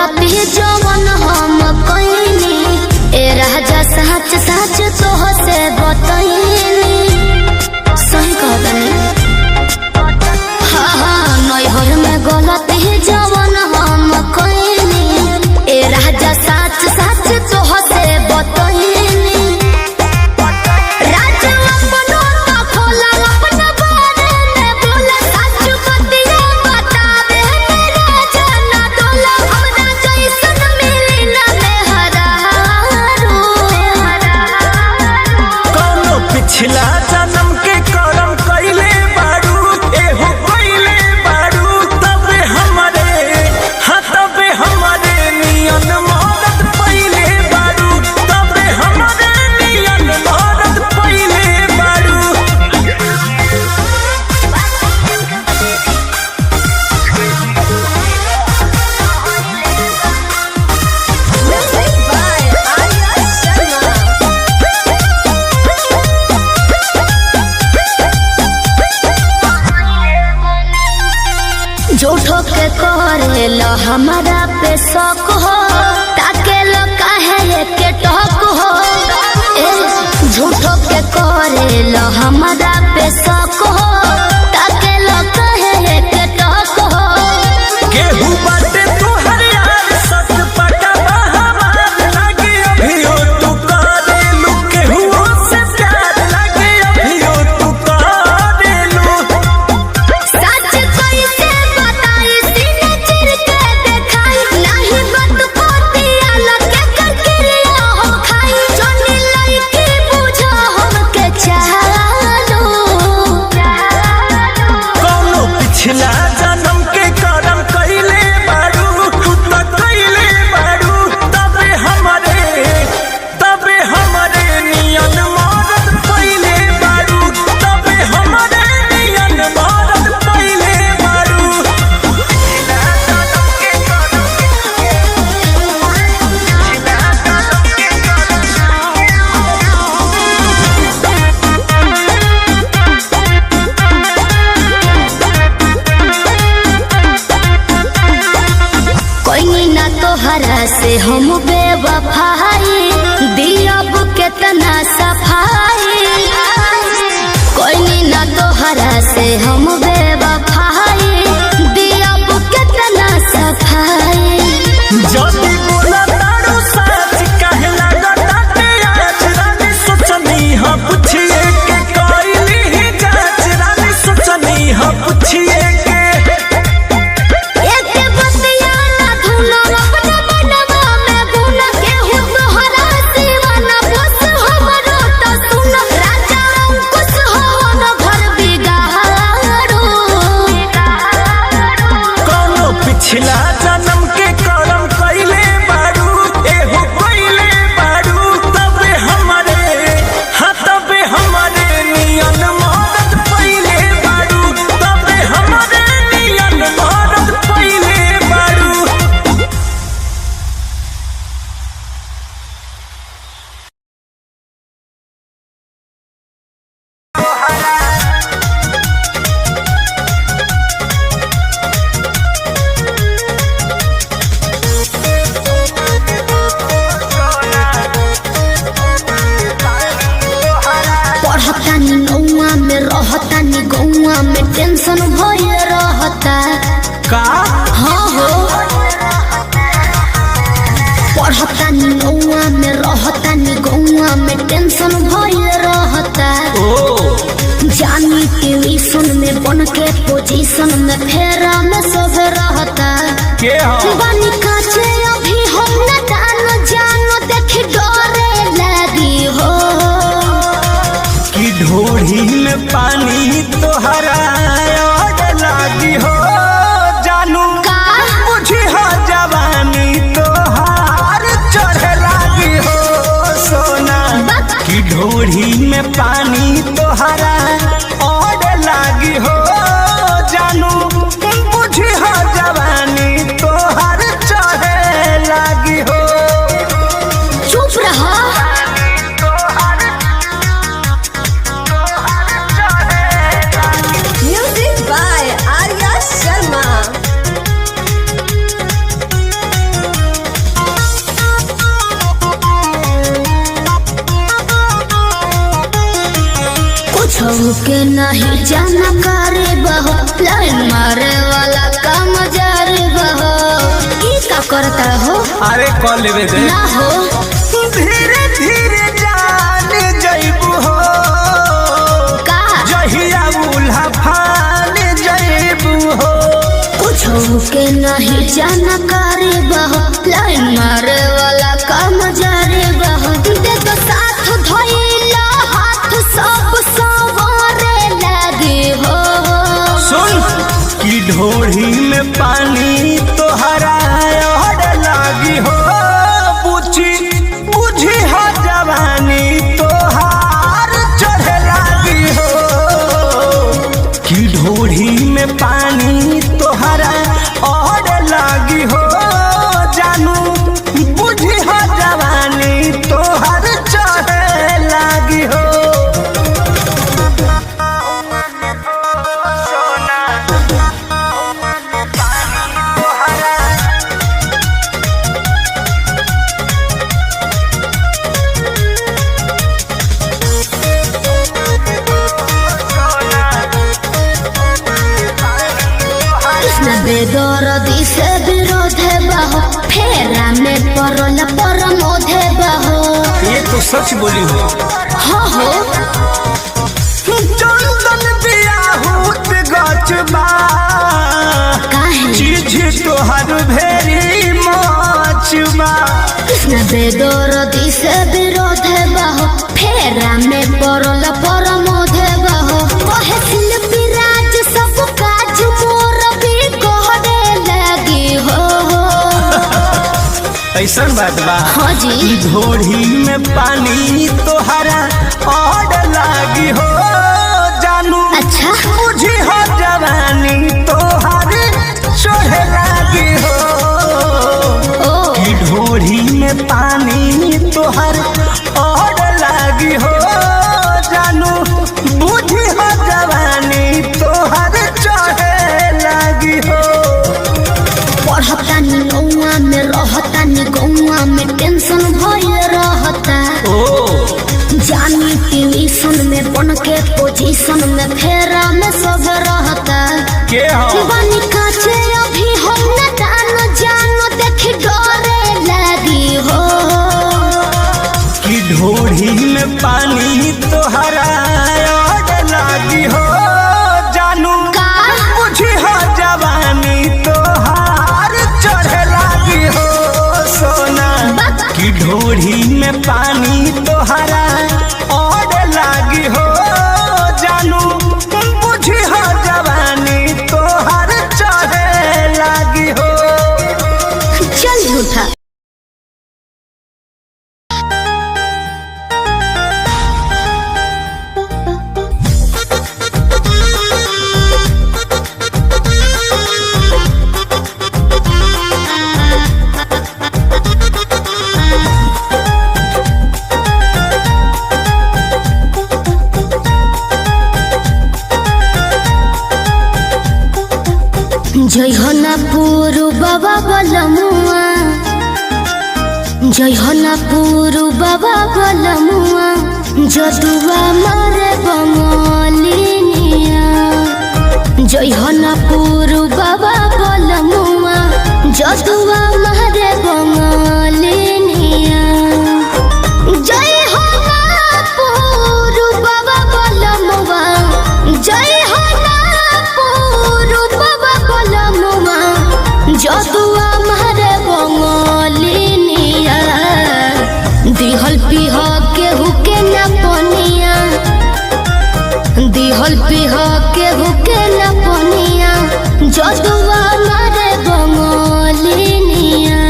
गलती जवन हम कइनी ए राजा सच सच तोह से बतइनी सही कहतनी हाँ नैहर में गलती जवन हम कइनी ए राजा सच सच तोह से बतइनी पिछला जन्म के करम कइले बारू एहो कइले बारू तबे हमरे नियन मदद पइले बारू तबे हमरे नियन मदद पइले बारू झूठो के करेला हमारा पे शक हो ताके लो काहे के टक हो झूठो के करेला हमारा पे शक हो ताके लो काहे के टक हो केहू बाटे तोहर यार सच पटवा हमार लागे अभियो तू करेलू केहू से प्यार लागे अभियो तू करेलू सच कैसे बताई सीने चिर के देखाई नहीं बत पोतिया लगे करकिरिया हो खाई जोनी लईकी बुझो हमके चालो कौनो पिछला जन्म के करम कइले बारू तू त कइले बारू तबे हमरे नियन मदद पइले बारू तबे हमरे नियन मदद पइले बारू कोई ना तोहरा से हम बेवफाई दियब केतना सफाई कोई ना तोहरा से हम बेवफाई दियब केतना सफाई जदी बोला तारू सच काहे लागताटे आज रानी सोचनी ह पूछिए के कइली ही जांच रानी सोचनी ह पूछिए के एक बतिया ना धुनो अपना बनवा में गुन केहू तोहरा दीवाना बस हमरो तो सुन राजा अंकुश हो न घर बिगाड़ो कौनो पिछला जन्म के करम कइले बारू एहो कइले बारू तबे हमरे नियन मदद पइले बारू तबे हमरे नियन मदद पइले बारू पढ़तानी नौआ में रहतानी गौआ में टेंशन भये रहता का हाँ हो पढ़तानी नौआ में रहतानी गौआ में टेंशन भये रहता ओ जानी ट्यूशन में बन के पोजीशन में फेरा में सब रहता के हो बानी काचे अभी हम न जानो देख डरे लगी हो कि ढोढ़ी में पानी तोहरा और लागी हो जानू का बुझी हो जवानी तोहार चढ़े लागी हो सोना कि ढोढ़ी में पानी तोहरा और लागी हो जानू बुझी हो जवानी तोहार चढ़े लागी हो चुप रहा Music by Arya Sharma. कुछ के नहीं जानकारी बहो, लाइन मारे वाला काम जारी बहो। ई का करता हो? अरे कॉल लेवे दे ना हो धीरे धीरे जान जइबू हो का जहिया उल्हा फान जइबू हो। कुछ के नहीं जानकारी बहो, लाइन मारे वाला काम जारी बहो। दे तो साथ धइला हाथ सब सवारे लगे हो। सुन की ढोढ़ी में पानी तोहरा और लागी हो, बुझी हो जवानी तोहार चढ़े लागी हो। की ढोढ़ी में पानी तोहरा और लागी हो, जानू बुझी हो जवानी तोहार चढ़े लागी हो। बेदर्दी से विरोध बहो, फेरा में परल परमोध बहो। ये तो सच बोली हो। हाँ हो चंदन बियाहूत गचबा काहे चीज तोहर भेरी मचबा। कृष्ण बेदर्दी से विरोध बहो, फेरा में परल परमोध बहो। कहे शिल्पी राज सब काज मोर भी कहरे लगी हो। ऐसा बात बा हाँ जी ई ढोढ़ी में पानी तोहरा और लागी हो, जानू अच्छा बुझी हो जवानी तोहर चढ़े लागी हो। ओ ई ढोढ़ी में पानी तोहर और लागी हो, जानू बुझी हो जवानी तोहर चढ़े लागी हो। पढ़ता नी नौआ में रहता नी गौआ में टेंशन भय रहता। जानी ट्यूशन में बन के पोजीशन में फेरा में सब रहता। के हो बनी काचे अभी हम न जानो देख डरे लगी हो। कि ढोढ़ी में पानी तोहरा और लागी हो, जानू का बुझी हो जवानी तोहार चढ़े लागी हो। सोना कि ढोढ़ी में पानी तोहरा और लागी हो, जानू बुझी हो जवानी तोहार चढ़े लागी हो। चल झूठा जय होना पूरु बाबा बलमुआ, जय होना पूरु बाबा बलमुआ। जदुआ मारे बंगालिनिया, जय होना पूरु बाबा बलमुआ। जदुआ मारे बंगालिनिया, जय होना पूरु बाबा बलमुआ। जय होना पूरु बाबा बलमुआ। जदुआ मारे बंगालिनिया, दिहल पिह केहू के न पनिया, दिहल पिह केहू के न पनिया। जदुआ मारे बंगालिनिया,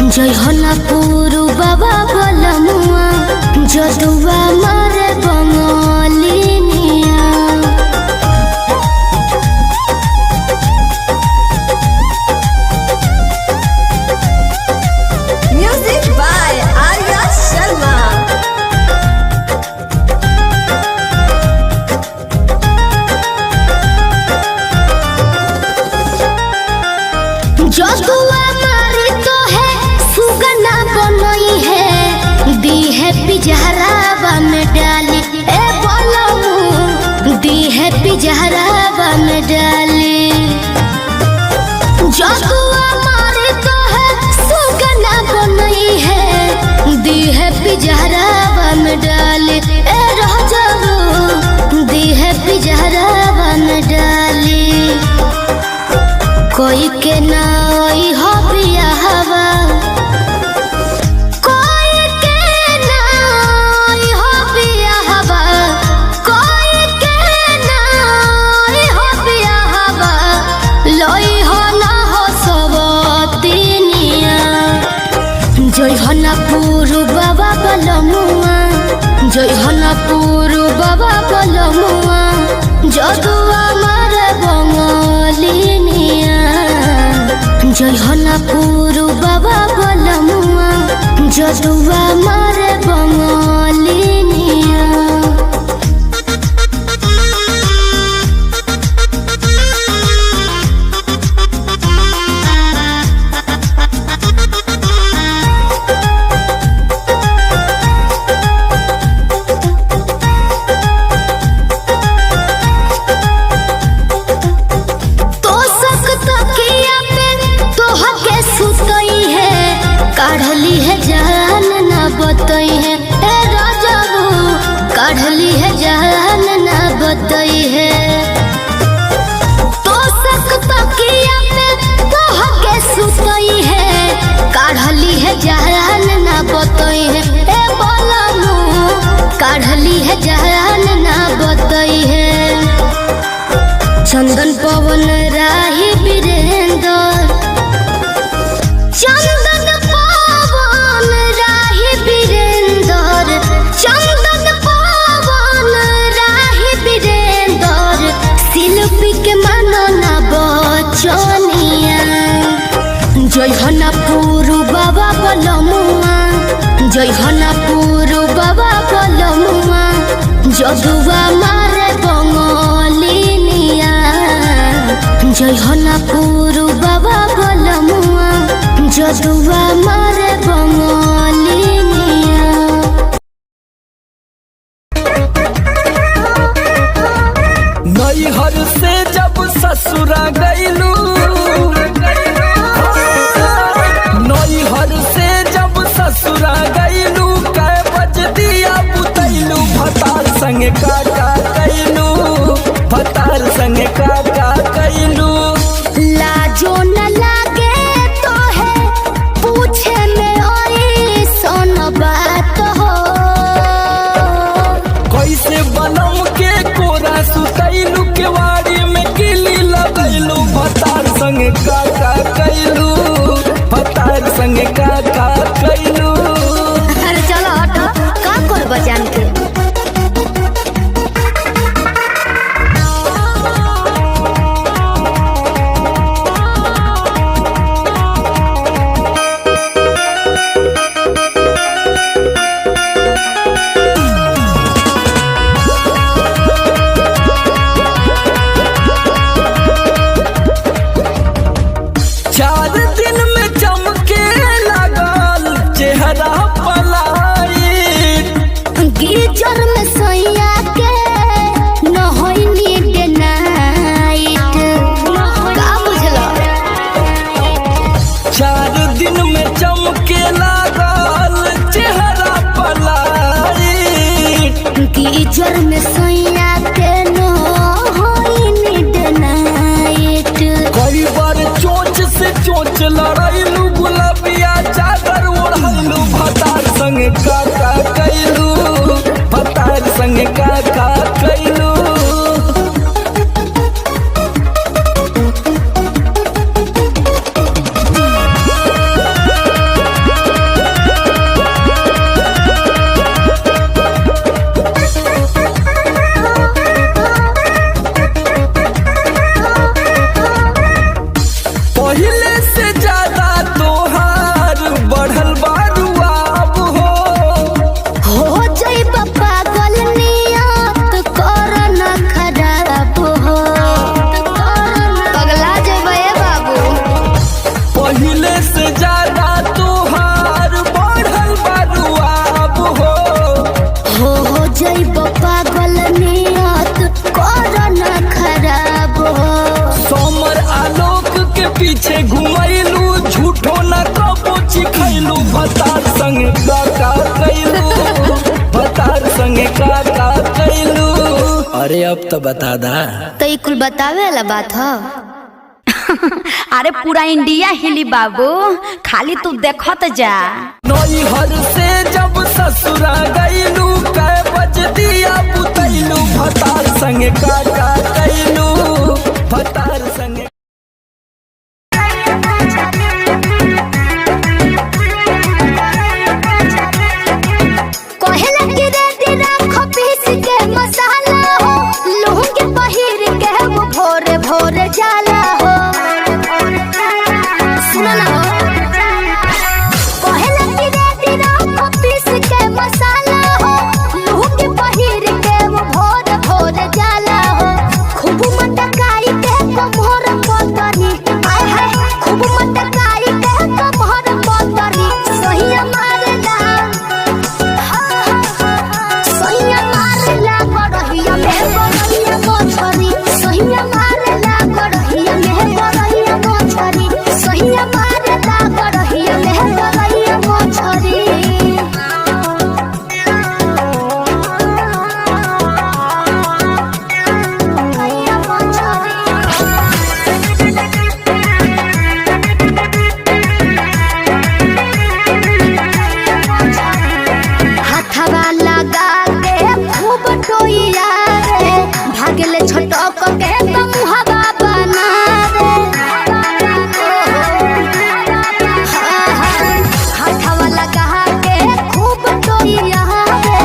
जय होना पूरु बाबा बलमुआ। जदुआ मारे बंगालिनिया। Music by Arya Sharma. जदुआ मारी तो है सुगना बनई है, दी है पिजहरावा में डाली। ए बोलो डाली ए राजाऊ दिहे पिजरावन डाली कोई के नाई हो बियाहवा कोई के नाई हो बियाहवा कोई के नाई हो बियाहवा लई हो ना हो सबतिनिया जय हनापुर बाबा बलमुआ जय हनापुर बाबा बलमुआ जदुआ मारे बंगलिनिया जय हनापुर बाबा बलमुआ जदुआ मारे बंगलिनिया काढ़ली है जान ना बतई है ए राजाऊ काढ़ली है जान ना बतई है तो सकता किया पे तोह के सुतई है काढ़ली है जान ना बतई है ए बोलानू काढ़ली है जान ना बतई है चंदन पवन राही वीरेंद्र चंदन पवन राही वीरेंद्र चंदन पवन राही वीरेंद्र शिल्पी के मानो ना बचनिया जय हनापुर बाबा बलमुआ जय हनापुर बाबा बलमुआ जदुआ मारे बंगलिनिया जय हनापुर बाबा बलमुआ जदुआ मारे बंगलिनिया नैहर से जब ससुरा गईलू नैहर से जब ससुरा गईलू कै बज दिया बुतैलू भतार संग काका कैलू भतार संग काका कैलू लाजो न लागे तो है पूछे में ओई सोन बात हो कैसे बनम के कोरा सुतैलू केवाड़ी में किली लगैलू भतार संग काका कैलू भतार संग काका कैलू अरे चलो हटो का कर बजान के गीजर में सैया के न होई नीड नाइट का बुझलो 4 दिन में चमके लागल चेहरा पलाइट गीजर में सैया के न होई नीड नाइट कई बार चोंच से चोंच लड़ाइलू गुलाबिया चादर ओढ़लू भतार संग काका कैलू भतार संग काका कैलू पहले से ज्यादा तोहार बढ़ल बारुआब हो जाई पागल नियत कर न खराब हो पगला जेबे बाबू पहले से ज्यादा तोहार बढ़ल बारुआब हो जाई पागल नियत कर न खराब हो सोमर आलोक के पीछे घुमैलू झूठो न कबो चिखैलू भतार संग काका कैलू भतार संगे का कैलू। अरे अब तो बता दा। तो ये कुल बतावे वाला बात है। अरे पूरा इंडिया हिली बाबू, खाली तू देखत जा। नैहर से जब ससुरा गईलू कै बज दिया बुतैलू भतार संगे का कैलू भतार संगे। कोहला के रेडी रखो पीस के मसाला हो, लुंगी पहिर के वो भोरे भोरे जाला हो। सुनो ना हो, कोहला के रेडी रखो पीस के मसाला हो, लुंगी पहिर के वो भोरे भोरे जाला हो। खूब मटकाई के कमर पतरी, आय हाय खूब मटकाई के कमर पतरी, सहिया मारेला सहिया मारेला गड़हिया में गड़हिया मोछरी, सहिया मारेला गड़हिया में गड़हिया मोछरी, सहिया मारेला गड़हिया में गड़हिया मोछरी। हाथवा लगा के खूब टोइया रे, भागले छटक के मुहवा बना रे। हाथवा लगा के खूब टोइया रे,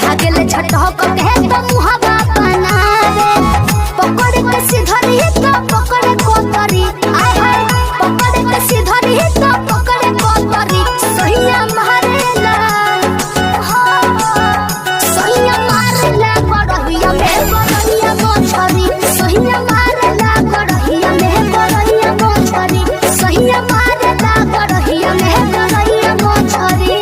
भागले छटक के मुहवा बना रे। पकड़ के सिधरी तो पकड़ कोतरी, आय हाय पकड़ के सिधरी तो पकड़ कोतरी, सहिया मारेला सहिया मारेला गड़हिया में गड़हिया मोछरी, सहिया मारेला गड़हिया में गड़हिया मोछरी, सहिया मारेला गड़हिया में गड़हिया मोछरी।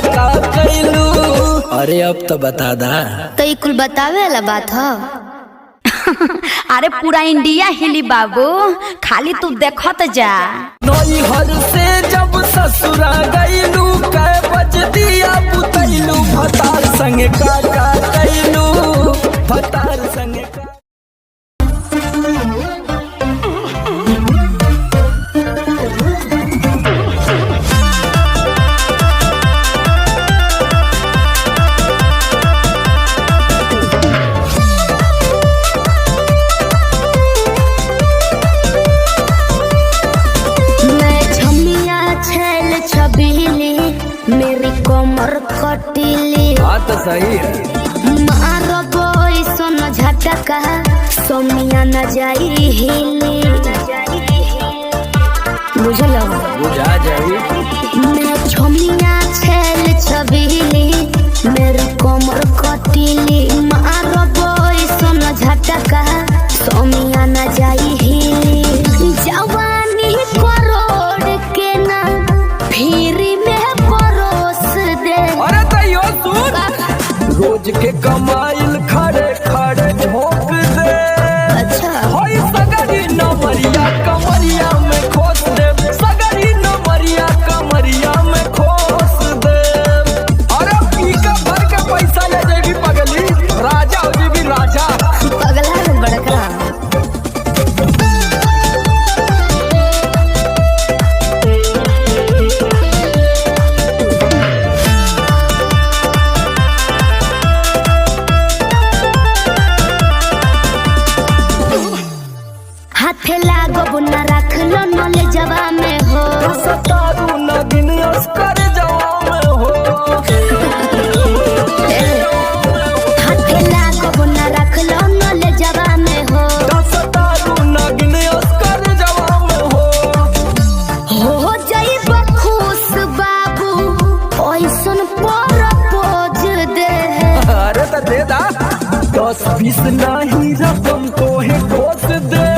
का कैलू। अरे अब तो बता दा। तो ये कुल बतावे वाला बात है। अरे पूरा इंडिया हिली बाबू, खाली तू देखत जा। नैहर से जब ससुरा गईलू कै बज दिया बुतैलू भतार संगे का कैलू भतार संगे का। मेरी कमर कटीली बात सही है। मारबो सोन झटका सोमिया न जाई हिली। बुझलो बुझा जाई। मैं छोमिया छेल छबीली मेरी कमर कटीली मारबो सोन झटका सोमिया न जाई हिली। जवानी करोड़ के ना फिर रोज के कमाइल खड़े खड़े झोंक दे। अच्छा होई सगरी नमरिया कमरिया में खोस दे। सगरी नमरिया कमरिया में खोस दे। अरे पी का भर के पैसा ले जेबी पगली राजा हो जेबी राजा। पगला है बड़का। हाथे लागो न रख लो नले जवा में हो। सतारू नगिन अस्कर जवा में हो। हाथे लागो न रख लो नले जवा में हो। सतारू नगिन अस्कर जवा में हो जाइब खुश बाबू ओइसन प्रपोज दे। अरे तो दे दा 10-20 नहीं रकम तो है खोस दे।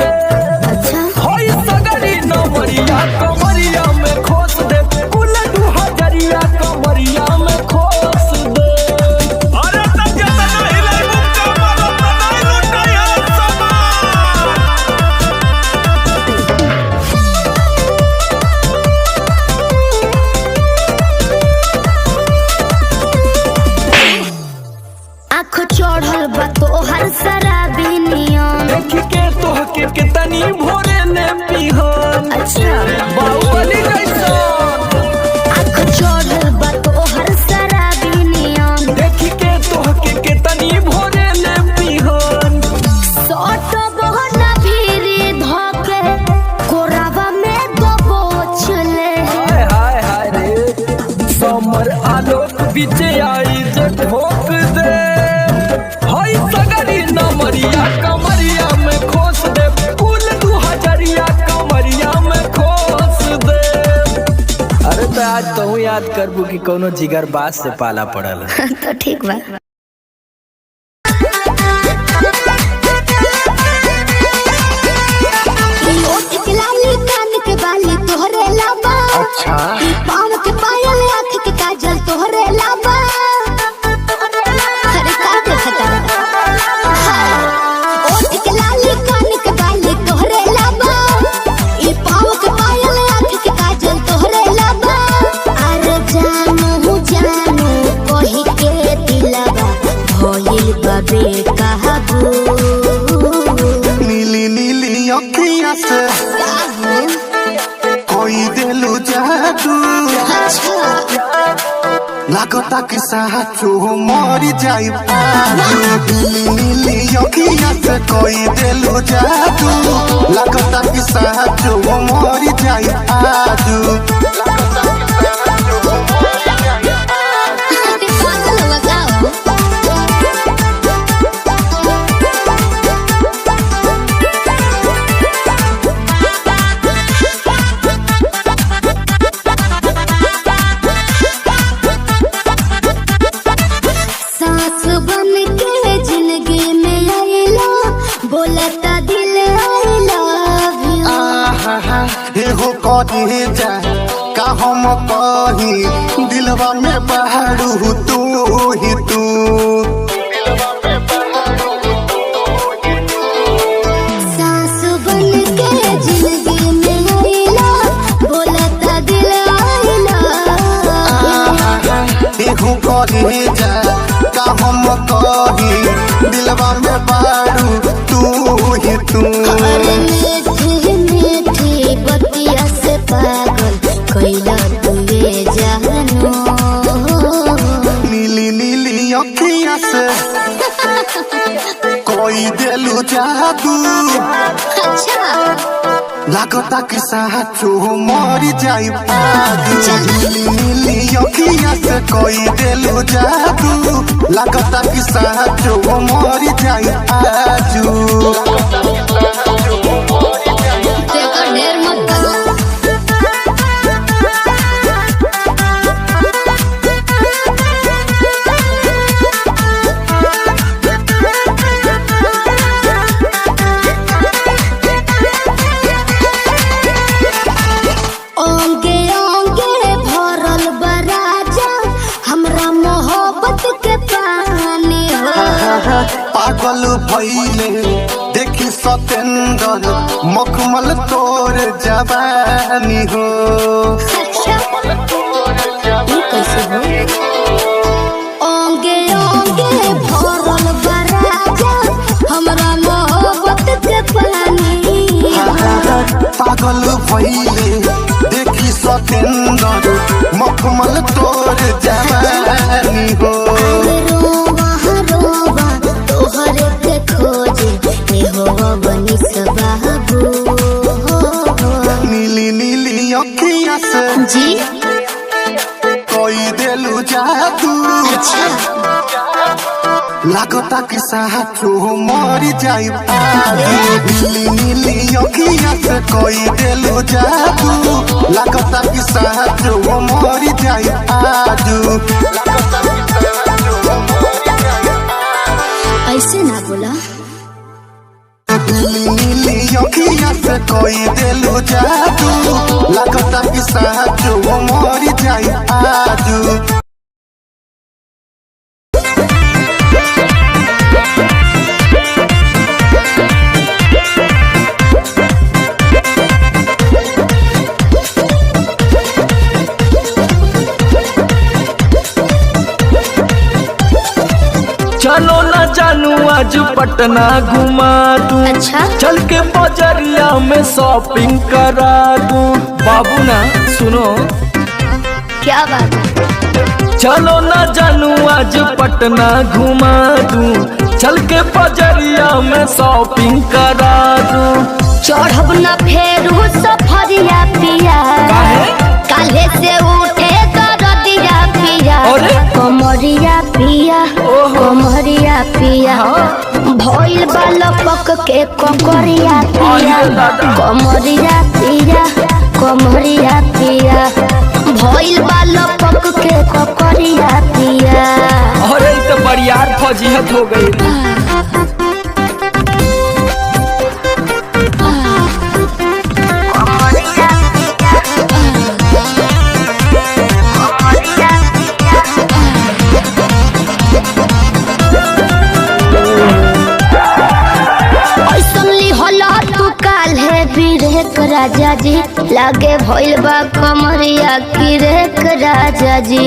होई सगरी नमरिया कमरिया में खोस दे। कुल 2000 कमरिया में खोस दे। अरे तो जितना हिलाई मुक्का मारो तो नहीं लुटाया आँख चढ़ल बा तोहर शराबी नियम। देख के तोहके कितनी भोरे ने पिहन। अच्छा बाहुबली जैसा आँख चढ़ल बा तोहर शराबी नियम। देख के तोहके कितनी भोरे ने पिहन। सट बहना भीरी धोके कोरावा में दबोच ले। हाय हाय हाय रे समर आलोक बीच आई जे ठोक दे। हाय सगरी नमरिया कमरिया में खोस दे। कुल 2000 कमरिया में खोस दे। अरे तो आज तो याद करबू कि कोनो जिगर बात से पाला पड़ल। तो ठीक बा। तोहरे लाबा। अच्छा पाँव के पायल आँख के काजल तोहरे लाबा। अरे का देखता ओठ के लाली कान के बाली तोहरे लाबा। ई पाँव के पायल आँख के काजल तोहरे लाबा। अरे जानू जानू कही के दिलवा भइल बा बेकाबू। नीली नीली अखियाँ से कोई दिलू जादू। लागता कि साचो मर जाई। नीली नीली अखियाँ से कोई दिलू जादू। लागता कि साचो मर जाई आजू। सांस बन के जिंदगी में आइला बोलता दिल आई लव यू। एहो कहे जा का हम कही दिलवा में बहरू तू ही तू। सास बन के जिंदगी में आइला, बोलता दिल आइला। देखू कहे जा का हम कही दिलवा में बहरू तू ही तू। अरे मीठी मीठी बतिया से पागल कैला तुए जानो। नीली नीली अखियां से कोई दिलु जादू। अच्छा लागता कि साचो मर जाई पादू। नीली नीली अखियां से कोई दिलु जादू। लागता कि साचो मर जाई आजू। तेरा ढेर मत करो। ओंगे ओंगे भरल बराजा, हमरा मोहब्बत के पानी हो। पागल भइले देखी सतेंद्र मखमल तोर जवानी हो। अच्छा ये कैसे हो? ओंगे ओंगे भरल बराजा, हमरा मोहब्बत के पानी हो। पागल भइले देखी सतेंद्र मखमल तोर जवानी हो। रोवा रोवा तोहरे के खोजे, ए हो बनी सबाबू। नीली नीली अखियां से जी कोई दिलु जादू। अच्छा लागता कि साचो मर जाई पादू। नीली नीली अखियां से कोई दिलु जादू। लागता कि साचो मर जाई आजू। ऐसे ना बोला। नीली नीली अखियां से कोई दिलु जादू। लागता कि साचो मर जाई आजू। चलो ना जानू आज पटना घुमा दूं। अच्छा चल के बजरिया में शॉपिंग करा दूं। बाबू ना सुनो, क्या बात है? चलो ना जानू आज पटना घुमा दूं। चल के बजरिया में शॉपिंग करा दूं। चढ़ब न फेरू सफरिया पिया, काहे? काल्हे से उठे दरदिया पिया। अरे? कमरिया पिया ओहो। कमरिया पिया, भइल बालपक के ककरिया पिया। अरे दादा। कमरिया पिया कमरिया पिया, भइल बालपक के ककरिया पिया। अरे तो बरियार फजीहत हो गई। राजा जी लागे भइल बा कमरिया की रेख राजा जी।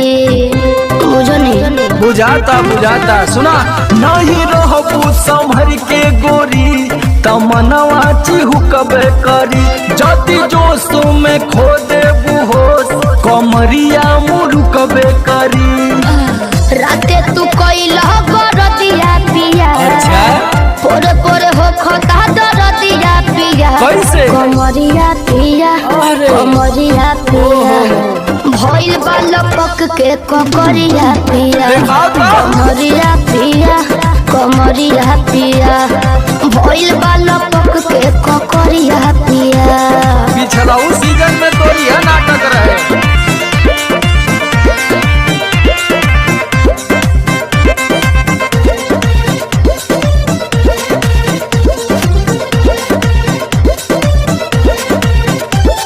मुझे नहीं बुझाता बुझाता सुना नहीं रहबू संभर के गोरी तमनवा चिहुकबे करी। जति जोश में खो देबू होश कमरिया मुरुकबे करी। राते तू कैला गरदिया पिया। अच्छा पोरे पोरे हो खता दरदिया पिया। कैसे? कमरिया पिया अरे। कमरिया पिया, भइल बा लपक के ककरिया पिया। देखाओ तो। कमरिया पिया कमरिया पिया, भइल बा लपक के ककरिया पिया। पिछला सीजन में तो यह नाटक रहे।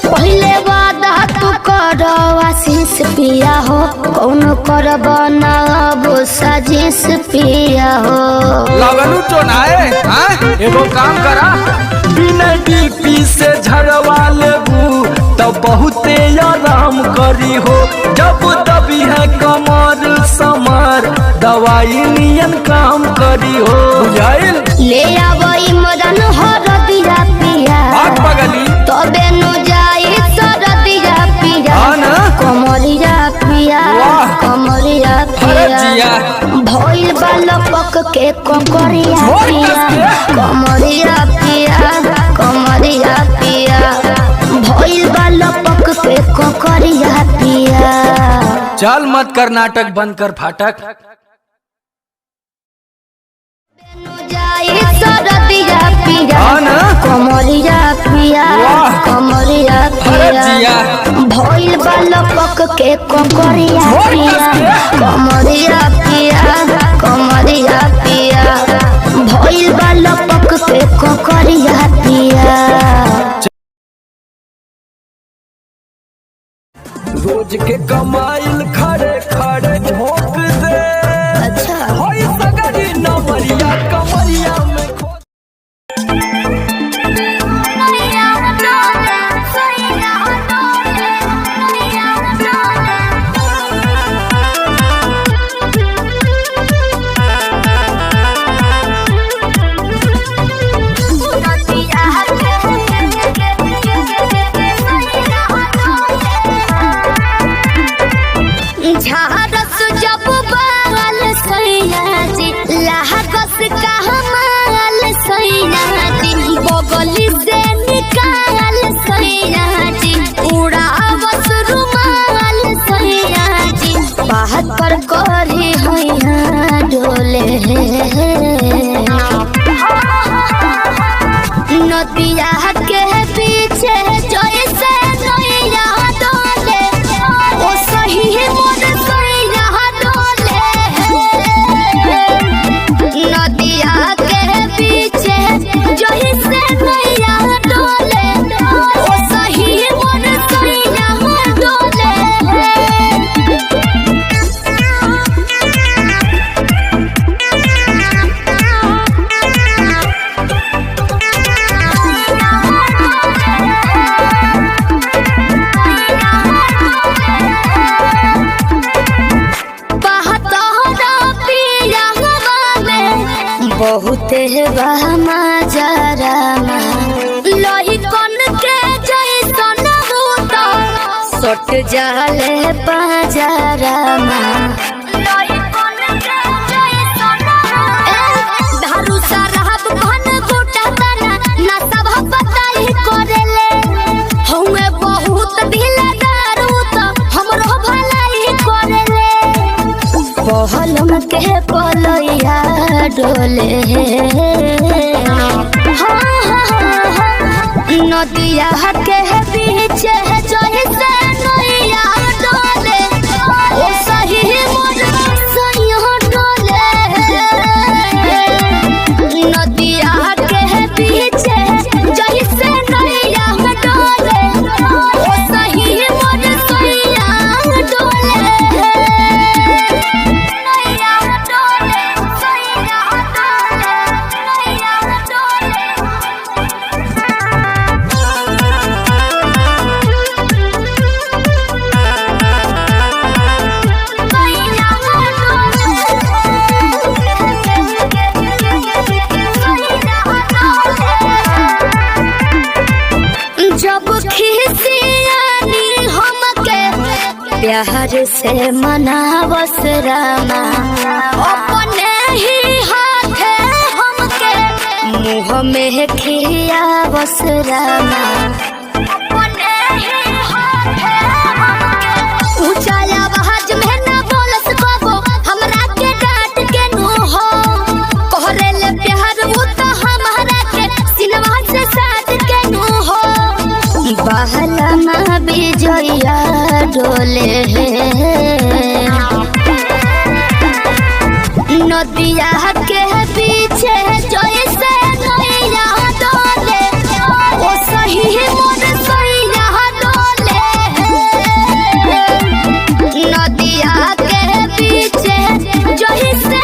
पहले वादा तू करवा उमेश पिया हो। लगलू तो नाए एगो काम करा बिना डीपी से झड़वा लेबू तब बहुते आराम करी हो। जब दबी है कमर समर दवाई नियन काम करी हो। बुझाइल ले आवई मदन हरदिया पिया पगली तबे नु जाई सरदिया पिया कमरिया पिया कमरिया पिया भइल बालपक के ककरिया पिया कमरिया पिया कमरिया पिया भइल बालपक के ककरिया पिया। चल मत कर नाटक बंद कर फाटक सरदिया पिया कमरिया पिया कमरिया पिया भइल बालपक के ककरिया पिया कमरिया पिया कमरिया पिया भइल बालपक के ककरिया पिया। रोज के कमाइल खड़े खड़े ठोक दे। अच्छा होई सगरी नमरिया कमरिया में झारस जब बाल सैया जी लहकस का हमाल सैया जी बगली से निकाल सैया जी उड़ावस रुमाल सैया जी बात पर करी हैया डोले नदिया के पीछे जैसे नैया डोले ओ सही मोर सैया डोले नदिया के पीछे जैसे नैया डोले ओ सही मोर सैया डोले। बहुत बहमा जरामा लोही कन के जैसन भूत सट जाले पाजरामा लोही कन के जैसन धारू सरहब घन गोटा तना ना सब बताई करेले हउए बहुत ढीला दारू तो हमरो भलाई करेले पहलम के पलैया डोले नदिया के पीछे जैसे नैया डोले ओ सही मोर सैया डोले नदिया के पीछे जैसे नैया डोले ओ सही मोर सैया डोले नैया डोले सैया डोले नैया डोले। जब खिसियानी हमके प्यार से मनावस रामा अपने ही हाथे हमके मुँह में खियावस रामा अपने ही हाथे हमके ऊंचा आवाज में ना बोलस बाबो हमरा के डांट के नु हो कहरे ले प्यार वो तो हमारा के सिनवा से साथ के नु हो बहला बिजया डोले नदिया के पीछे जैसे नैया डोले ओ सही मोर सैया डोले नदिया के पीछे जैसे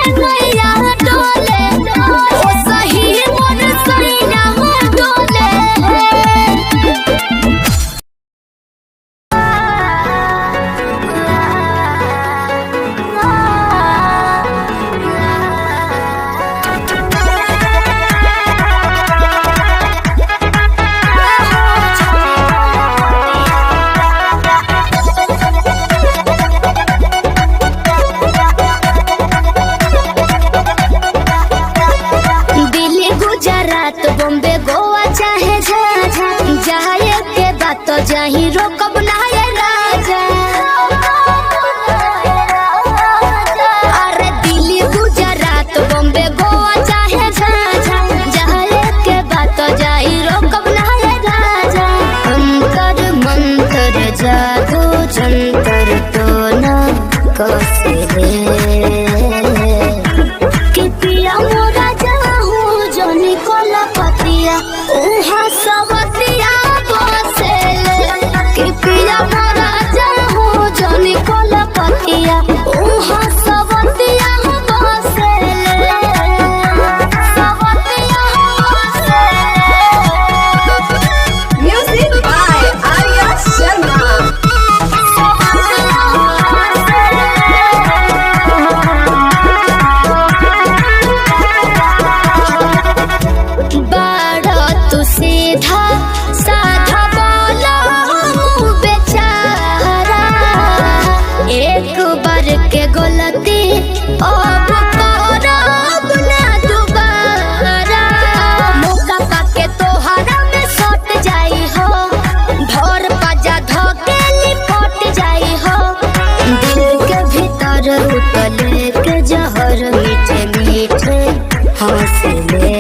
से ले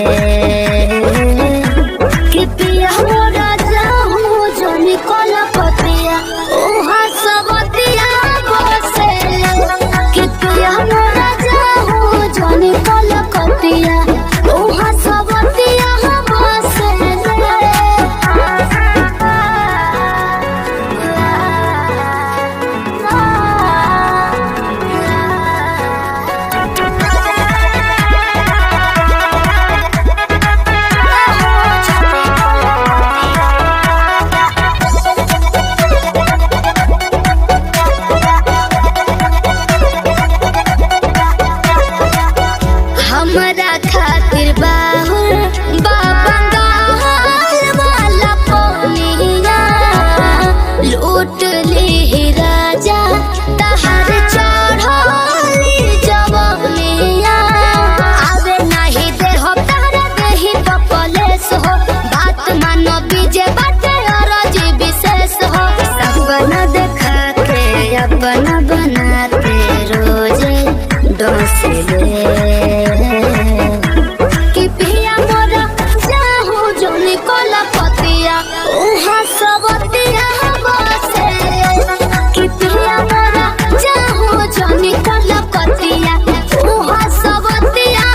कि पिया मोरा जाहू जो निकल पतिया ओहा सबतिया बसे कि पिया मोरा जाहू जो निकल पतिया ओहा सबतिया बसे हमरा खातिर बाहुर बाबंगाल वाला पोनिया लूट ली राजा तहर चढ़ली जवनिया आवे नहीं दे हो तारा देही पपलेस हो बात मानो बीजे बाटे अरजी विशेष हो सपना देखा के अपना बनाते रोजे डोसले कि पिया मोरा जाहू जो निकल पतिया उहाँ सबतिया बसे कि पिया मोरा जाहू जो निकल पतिया उहाँ सबतिया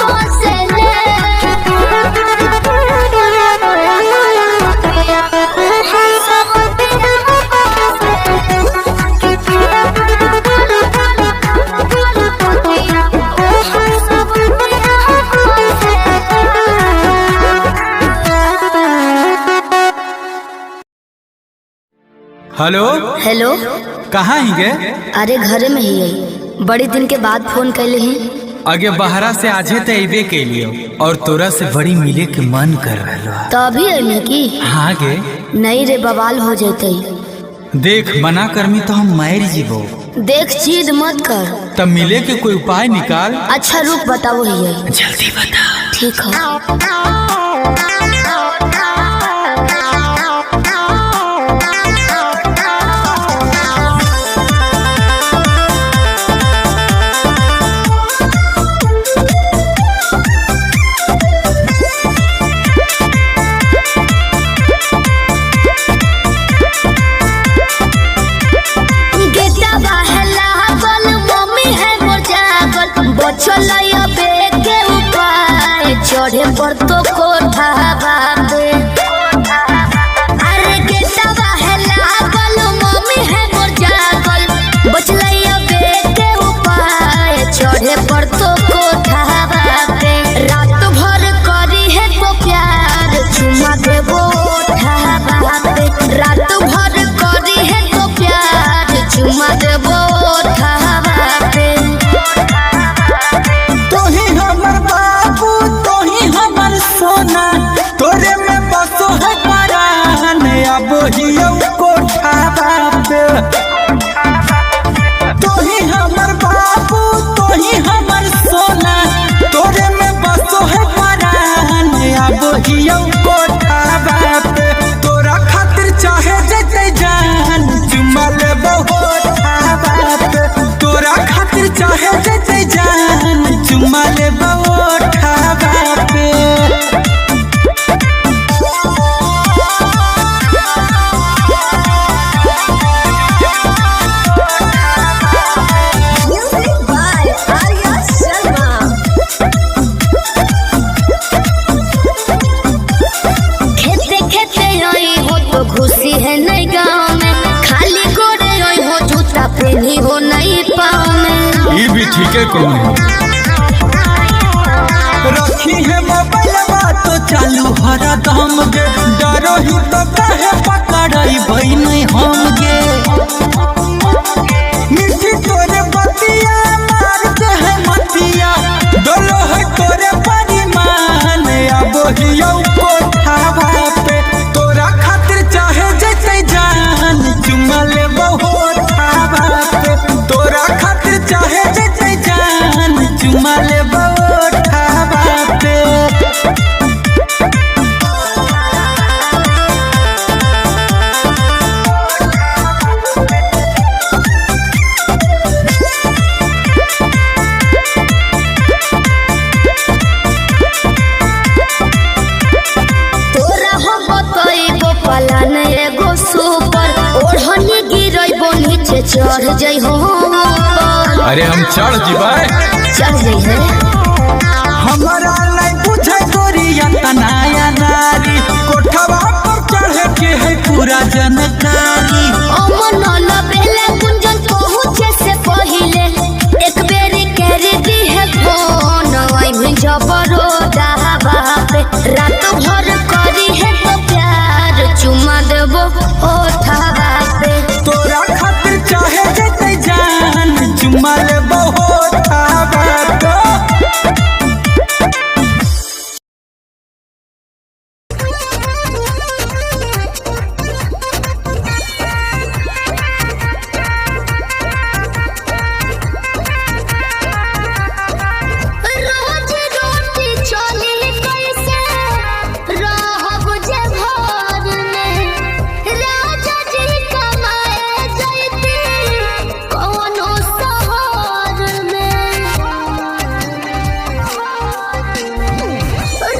बसे हेलो हेलो कहाँ ही गए? अरे घरे में ही है बड़े दिन के बाद फोन कैले ही आगे बहरा से आजे तो अबे के लिए और तोरा से बड़ी मिले के मन कर रहा तो अभी अइले की हाँ गे नहीं रे बवाल हो जैते देख मना करमी तो हम मार जीवो देख जिद मत कर तब मिले के कोई उपाय निकाल। अच्छा रुक बताओ ही है जल्दी बता। ठीक है चढ़े पर तो कोठा बाबे अरे गेटवा है लागल मम्मी है मोर जागल बचलैया बेटे उपाय चढ़े पर तो कोठा बाबे रात भर करी है तो प्यार चुमा देबो ओठा बाबे रात भर करी है तो प्यार चुमा देबो ओठा बाबे सोना तोरे में बसो है परान अब हियो कोठा बाबे तोही हमर बाबू तोही हमर सोना तोरे में बसो है परान अब हियो कोठा बाबे तोरा खातिर चाहे जते जान चुमा लेबो ओठा बाबे तोरा खातिर चाहे जते जान चुमा लेबो ओठा बाबे खुशी है नहीं गाँव में खाली गोरे हो जूता पहनी हो नहीं पाँव में ये भी ठीक है कौन रखी है मोबाइल तो चालू हरा दम गे डरो ही तो कहे पकड़ाई भाई नहीं हम गे मिठी तोरे बतिया मार के है मतिया डोलो है तोरे परिमान अब हियो कोठा पे तोरा खातिर चाहे जते जान चुमा लेबो ओठा पे तोरा खातिर चाहे जते जान चुमा लेबो ओठा पे चढ़ जाइ हो ऊपर। अरे हम चढ़ जीवाए, चढ़ जाइ है हमारा नहीं पूछे गोरिया तनाया नारी, कोठवा पर चढ़े के है पूरा जानकारी। अमन लबेले कुंजन पहुँचे से पहिले एक बेरी कर दी है फोन। आई भी जबरो दावा पे रात भर करी है तो प्यार चुमा देबो ओठवा पे। तोरा खातिर चाहे जते जान चुमा ले बहुत आवाज। रोज रोटी चली कैसे रहब जे घर में। राजा जी कमाए जैती कौनो शहर में।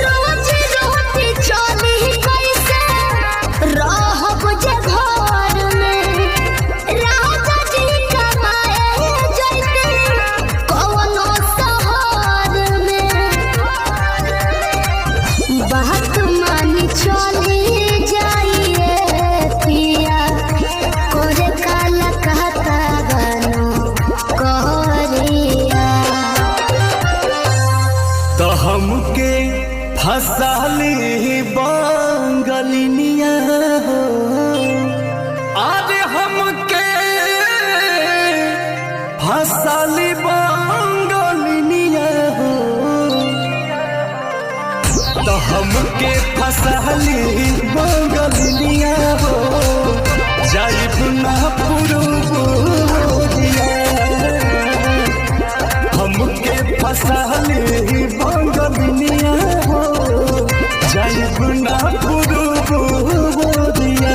रोज रोटी चली कैसे रहब जे घर में। राजा जी कमाए जैती कौनो शहर में। बात मानी चली जाइए पिया करे काला कहता बनो कहरिया। तो हमके फसाली बंगलिनिया हो, आज हमके फसाली बंगलिनिया हो। तो हमके फसाली बंगलिनिया हो, जाइब ना पुरुबुदिया। हमके फसाली बंगलिनिया हो, जाइब ना पुरुबुदिया।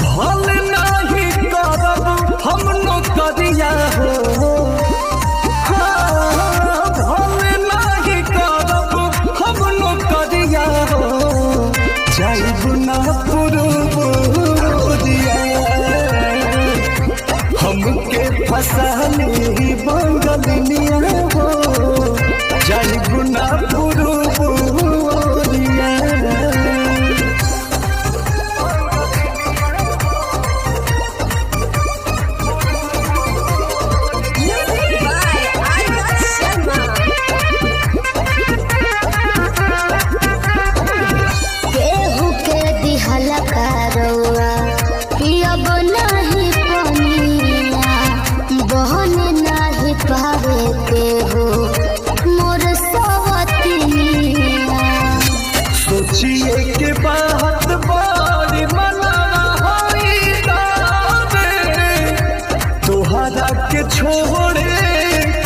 भल नहीं करब हम नौकरिया हो, हाँ, भल नहीं करब हम नौकरिया हो, जाइब ना पुरुबुदिया। हमके फसाली बंगलिनिया हो, जाइब ना पुरुबुदिया। Music by Arya Sharma. केहू के दिहल करौआ पियब नहीं पनिया। बहन नहीं पावे केहू मोर सवतिया। सोचिए के बात बारी मनाना होई दावे, तोहरा के छोड़े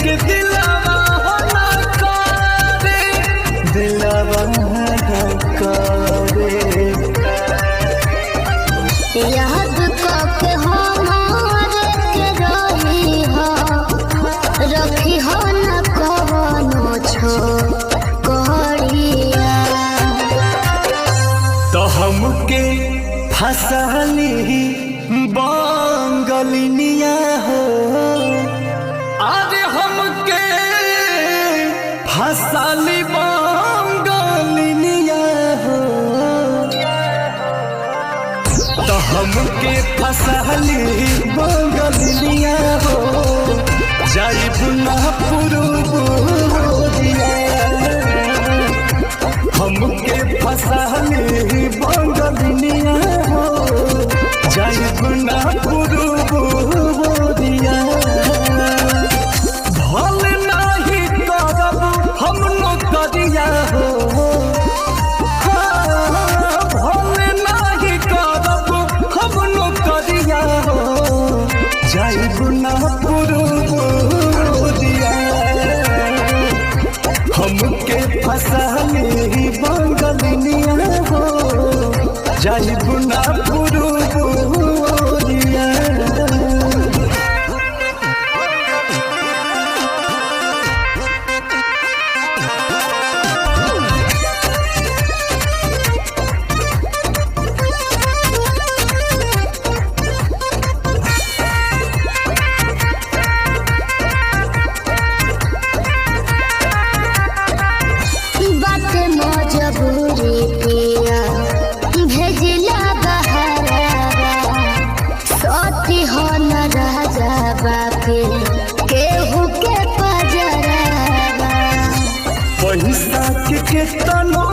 के दिलावा ना करे, दिलावा ना करे। याद करके हमारे के रही हो, रखी हो न कवनो छोकरिया। तो हमके फसाली बंगलिनिया हो, आज हमके फसाली बंगलिनिया हो। तो हमके फसाली बंगलिनिया हो, जाइब ना पुरुबुदिया। हमके फसाली बंगलिनिया हो, जाइब ना पुरुबुदिया। भल नहीं करब हम नौकरिया हो, हाँ, भल नहीं करब हम नौकरिया हो, जाइब ना पुरुबुदिया। हमके फसाली बंगलिनिया हो, जाइब ना पुरुबुदिया। पैसा के तनो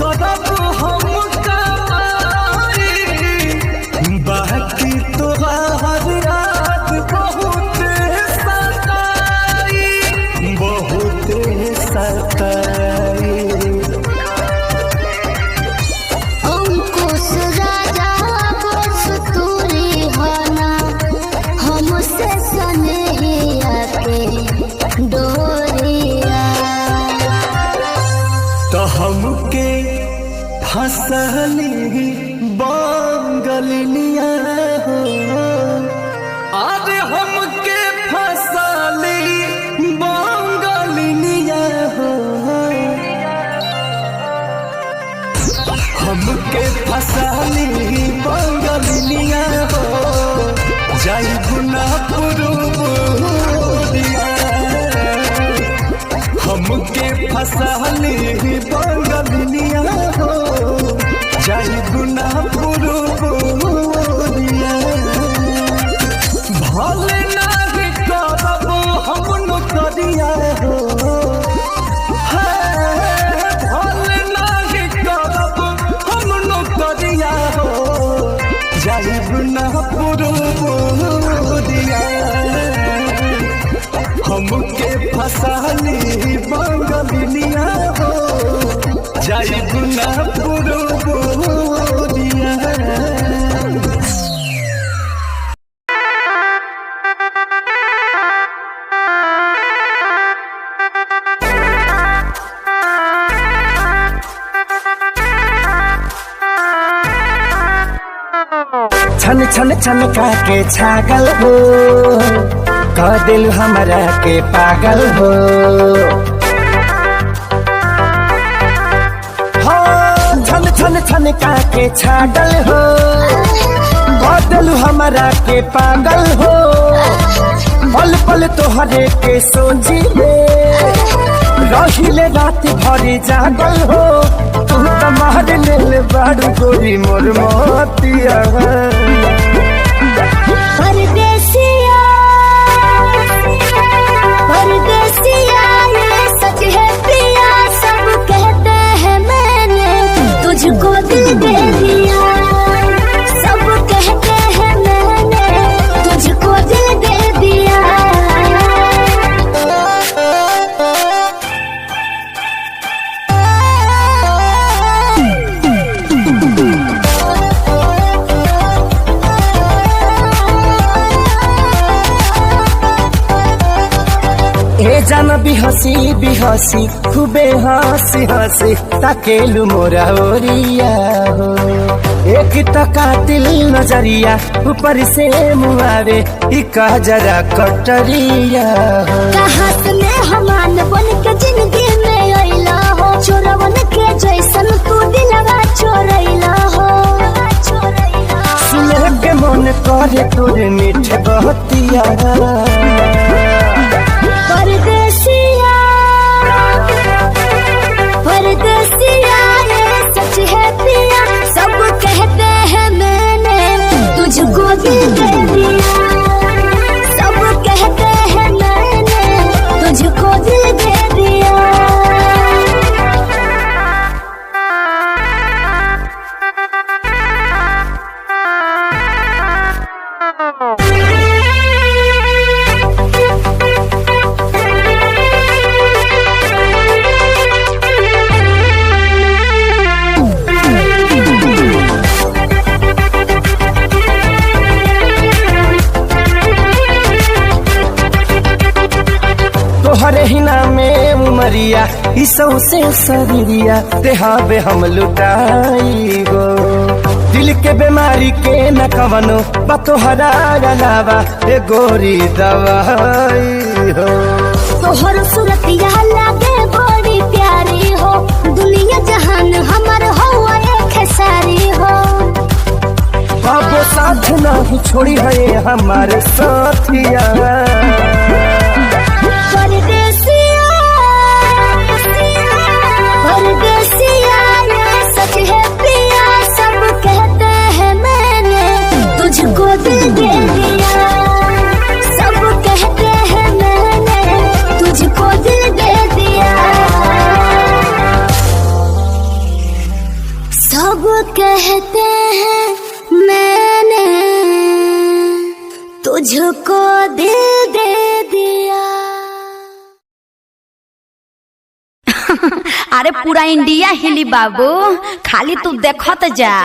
करब हम कमाई, बाकी तोहार याद बहुत सताई, बहुत सताई। अंकुश राजा बस तूरी होना, हमसे सनहिया के डोरिया। तो हमके फसली बंगलिया हो, अरे हमके फसली बंगलिया हो, हमके फसली बंगलिया हो, जाई गुना पुरुबुरिया। हमके फसली बंगलिया हो, जाई गुना पुरुबुरिया। भले नाही करब हम नौकरिया हो, भले नाही करब हम नौकरिया हो, जाई गुना पुरुबुरिया। हमके फसली बंगलिया हो, जाई गुना पुरुबुरिया। छन छन छन के छागल हो, कह दिल हमरा के पागल हो। छन छन छन के छागल हो, कह दिल हमरा के पागल हो। पल पल तोहरे के सोची रहिले रात भरी जागल हो। तू तो मार ले बाड़ू गोरी मोर मोतिया। परदेसिया परदेसिया ये सच है प्रिया, सब कहते हैं मैंने तुझको दिल दे दिया। सब कहते हैं मैंने तुझको दिल दे दिया। ए जान बिहसी बिहसी खूबे हंसी हंसी ताकेलु मोरा ओरिया हो। एक तो कातिल नजरिया ऊपर से मुआरे इका जरा कटरिया हो। कहाँ से मैं हमान बन के जिंदगी में अइला हो, चोरवन के जैसन तू दिलवा चोरैला हो। सुने के मन करे तोरे मीठे बहतिया। परदेसिया परदेसिया ये सच है पिया, सब कहते हैं मैंने तुझको दिल दे दिया। सब कहते हैं मैंने तुझको दिल दे दिया। तोहरे हिना में उमरिया इसौ से शरीरिया देहाबे हम लुटाई गो। दिल के बीमारी के न कवनो बा तोहरा अलावा ए गोरी दवाई हो। तोहर सूरतिया लागे बड़ी प्यारी हो, दुनिया जहान हमर हो एक सारी हो। बाबो साथ नहीं छोड़ी है हमारे साथिया। परदेसिया परदेसिया ये सच है प्रिया, सब कहते हैं मैंने तुझको दिल दे दिया। सब कहते हैं मैंने तुझको दिल दे दिया। अरे पूरा इंडिया हिली बाबू, खाली तू देखत जा।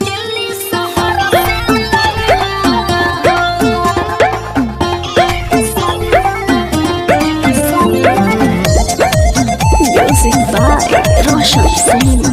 दिल्ली शहर Music by Roshan Singh.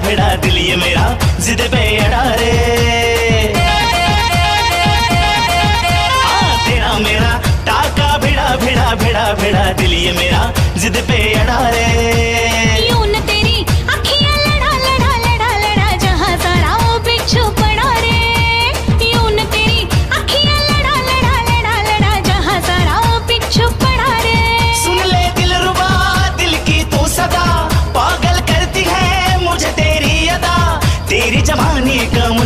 भिड़ा दिल ये मेरा जिद पे अड़ा रे, तेरा मेरा टाका भिड़ा भिड़ा भिड़ा भिड़ा दिल ये मेरा जिद पे अड़ा रे। यूं न तेरी अखियां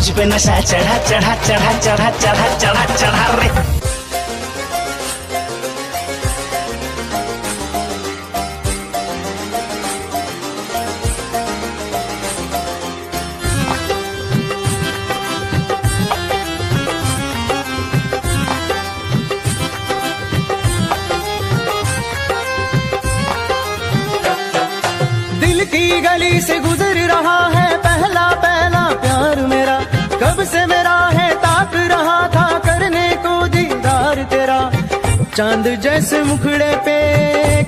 मुझ पे नशा चढ़ा चढ़ा चढ़ा चढ़ा चढ़ा चढ़ा चढ़ा रे। दिल की गली से गुजर रहा है पहला पहला प्यार मेरा, कब से मेरा है ताक रहा था करने को दीदार तेरा। चांद जैसे मुखड़े पे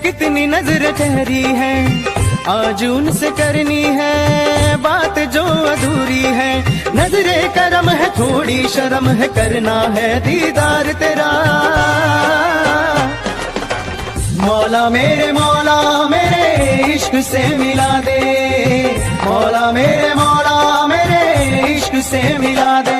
कितनी नजर ठहरी है, आज उनसे करनी है बात जो अधूरी है। नजरे करम है थोड़ी शर्म है, करना है दीदार तेरा। मौला मेरे इश्क से मिला दे, मौला मेरे इश्क से मिला दे।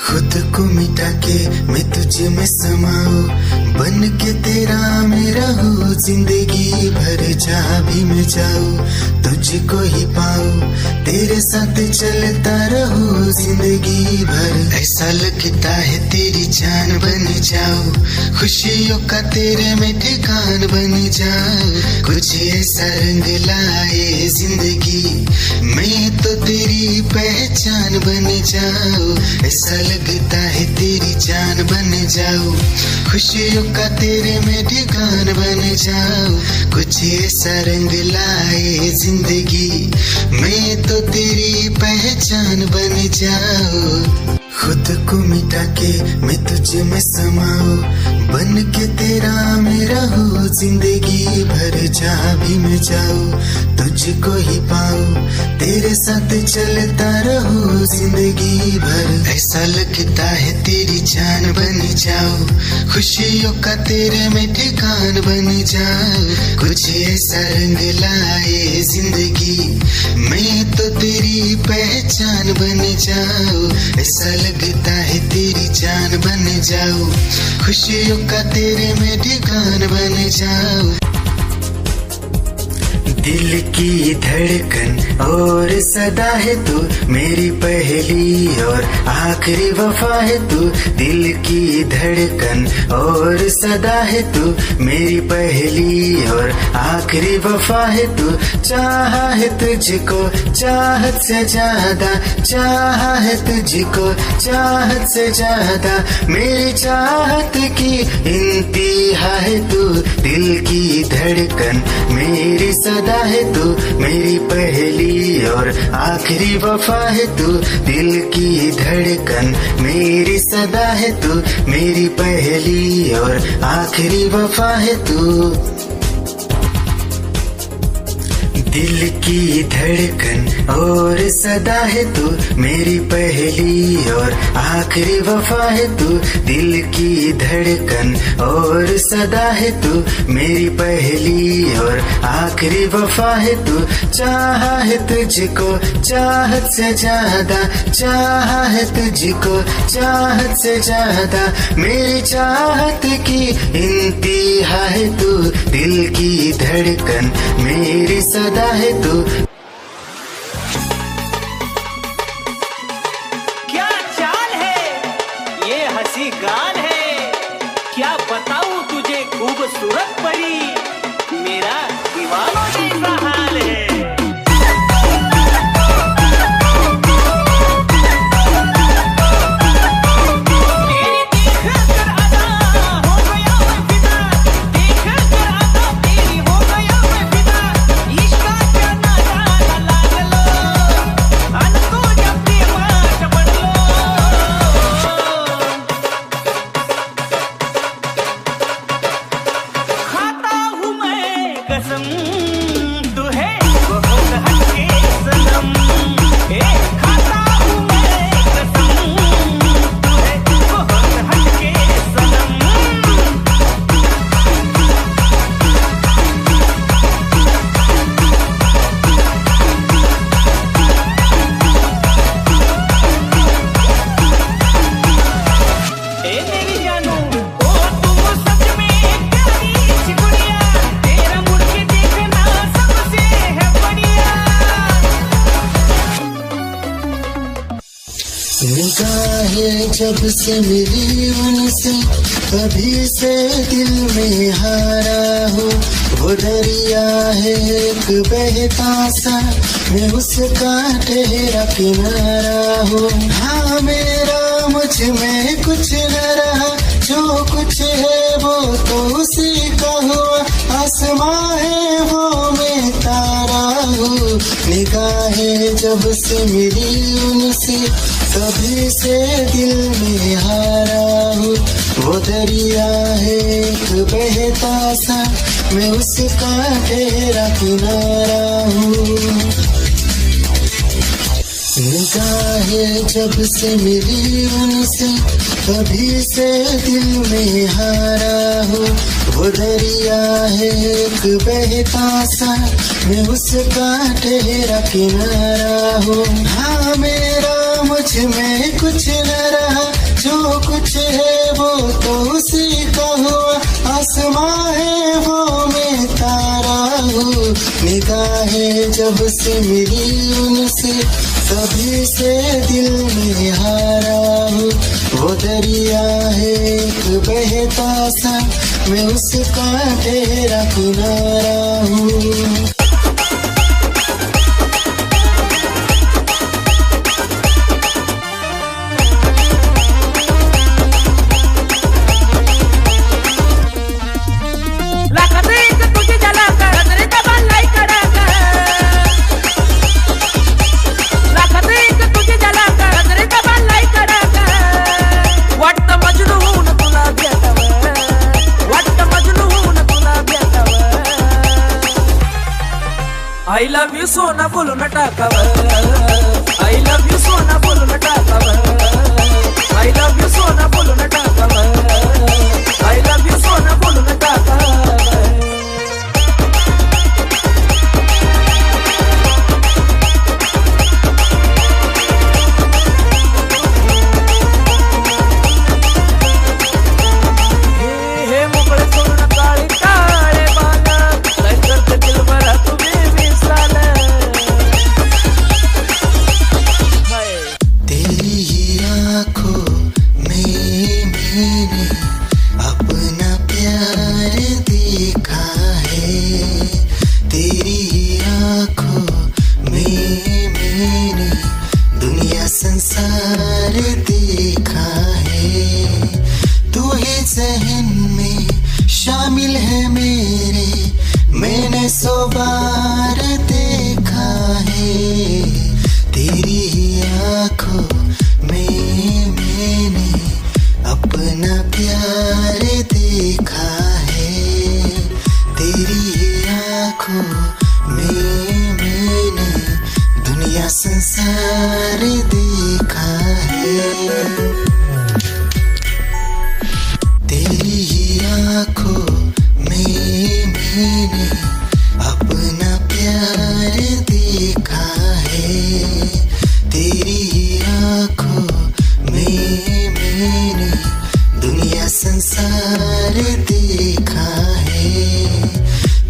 खुद को मिटा के मैं तुझे में समाऊं, बन के तेरा मैं रहूं जिंदगी भर। जहाँ भी मैं जाऊं तुझको ही पाऊं, तेरे साथ चलता रहूं जिंदगी भर। ऐसा लगता है तेरी जान बन जाऊं, खुशियों का तेरे में ठिकान बन जाऊं। कुछ ऐसा रंग लाए जिंदगी, मैं तो तेरी पहचान बन जाऊं। ऐसा लगता है तेरी जान बन जाऊं, खुशियों का तेरे में ठिकान बन जाऊं। कुछ ऐसा रंग लाए जिंदगी, मैं तो तेरी पहचान बन जाऊं। खुद को मिटा के मैं तुझे में समाऊं, बन के तेरा मैं रहूं जिंदगी भर। जहाँ भी मैं जाऊं तुझको ही पाऊं, तेरे साथ चलता रहूं जिंदगी भर। ऐसा लगता है तेरी जान बन जाऊं, खुशियों का तेरे में ठिकान बन जाऊं। कुछ ऐसा रंग लाए जिंदगी, मैं तो तेरी पहचान बन जाऊं। ऐसा लगता है तेरी जान बन जाऊं, खुशियों का तेरे में ठिकान बन जाऊं। दिल की धड़कन और सदा है तू, मेरी पहली और आखिरी वफा है तू। दिल की धड़कन और सदा है तू, मेरी पहली और आखिरी वफा है तू। चाहा है तुझको चाहत से ज्यादा, चाहा है तुझको चाहत से ज्यादा। मेरी चाहत की इंतहा है तू, दिल की धड़कन मेरी सदा है तू। मेरी पहली और आखिरी वफा है तू, दिल की धड़कन मेरी सदा है तू। मेरी पहली और आखिरी वफा है तू। दिल की धड़कन और सदा है तू, मेरी पहली और आखिरी वफा है तू। दिल की धड़कन और सदा है तू, मेरी पहली और आखिरी वफा है तू। चाहा है तुझको चाहत से ज्यादा, चाहा है तुझको चाहत से ज्यादा। मेरी चाहत की इंतहा है तू, दिल की धड़कन मेरी सदा है तू। क्या चाल है ये हंसी गाल है, क्या बताऊं तुझे खूबसूरत परी, मेरा दीवानों जैसा हाल है। इश्क का क्या नाता जब से मिली उनसे तभी से दिल में हारा हूँ। वो दरिया है एक बहता सा, मैं उसका ठहरा किनारा हूँ। हाँ मेरा मुझ में कुछ न रहा, जो कुछ है वो तो उसी का हुआ। आसमां है वो मैं तारा हूँ। निगाहें जब से मिली उनसे तभी से दिल में हारा हूँ। वो दरिया है एक बहता सा, मैं उसका ठहरा किनारा हूँ। निगाहें जब से मिली उनसे तभी से दिल में हारा हूँ। वो दरिया है एक बहता सा, मैं उसका ठहरा किनारा हूँ। हाँ मेरा मुझ में कुछ न रहा, जो कुछ है वो तो उसी का हुआ। आसमां है वो मैं तारा हूँ। निगाहें जब से मिली उनसे तभी से दिल में हारा हूँ। वो दरिया है एक बहता सा, मैं उसका ठहरा किनारा हूँ। I love you सोना बोलो न टाकावर। I love you सोना बोलो न टाकावर। I love you सोना बोलो न टाकावर। I love you सोना बोलो न टाकावर। हे मोकळे सोना काळे काळे बाला, काय करते दिल भरा तुम्ही तेरी ही आँखों में मैंने अपना प्यार देखा है। तेरी ही आँखों में मैंने दुनिया संसार देखा है। तू ही ज़हन में शामिल है मेरे, मैंने 100 बार देखा है। तेरी ही आँखों में मैंने अपना प्यार देखा है। तेरी ही आँखों में मैंने दुनिया संसार देखा है। तेरी ही आँखों में मैंने अपना प्यार देखा है। तेरी ही आँखों में मैंने दुनिया संसार देखा है।